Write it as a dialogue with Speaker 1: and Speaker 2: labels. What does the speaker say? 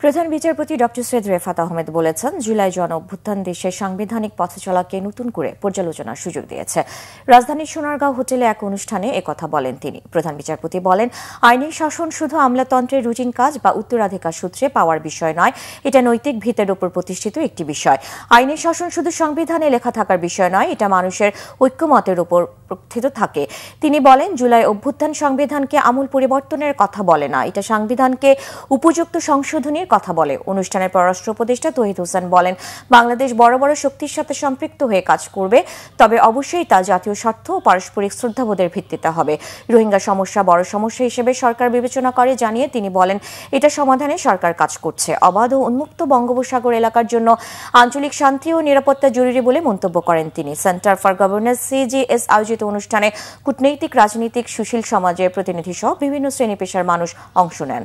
Speaker 1: প্রধান বিচারপতি ডক্টর সৈয়দ রেফাত আহমেদ বলেছেন, জুলাই গণ অভ্যুত্থান দেশের সাংবিধানিক পথচলাকে নতুন করে পর্যালোচনার সুযোগ দিয়েছে। রাজধানীর সোনারগাঁও হোটেলে এক অনুষ্ঠানে একথা বলেন তিনি। প্রধান বিচারপতি বলেন, আইনি শাসন শুধু আমলাতন্ত্রের রুটিন কাজ বা উত্তরাধিকার সূত্রে পাওয়ার বিষয় নয়, এটা নৈতিক ভিতের উপর প্রতিষ্ঠিত একটি বিষয়। আইনি শাসন শুধু সংবিধানে লেখা থাকার বিষয় নয়, এটা মানুষের ঐক্যমতের উপর প্রতিষ্ঠিত থাকে। তিনি বলেন, জুলাই অভ্যুত্থান সংবিধানকে আমূল পরিবর্তনের কথা বলে না, এটা সংবিধানকে উপযুক্ত সংশোধনীর কথা বলে। অনুষ্ঠানের পররাষ্ট্র উপদেষ্টা তৌহিদ হোসেন বলেন, বাংলাদেশ বড় বড় শক্তির সাথে সম্পৃক্ত হয়ে কাজ করবে, তবে অবশ্যই তা জাতীয় স্বার্থ ও পারস্পরিক শ্রদ্ধাবোধের ভিত্তিতে হবে। রোহিঙ্গা সমস্যা বড় সমস্যা হিসেবে সরকার বিবেচনা করে জানিয়ে তিনি বলেন, এটা সমাধানে সরকার কাজ করছে। অবাধ ও উন্মুক্ত বঙ্গোপসাগর এলাকার জন্য আঞ্চলিক শান্তি ও নিরাপত্তা জরুরি বলে মন্তব্য করেন তিনি। সেন্টার ফর গভর্নেন্স CGS আয়োজিত অনুষ্ঠানে কূটনৈতিক, রাজনীতিক, সুশীল সমাজের প্রতিনিধি সহ বিভিন্ন শ্রেণী পেশার মানুষ অংশ নেন।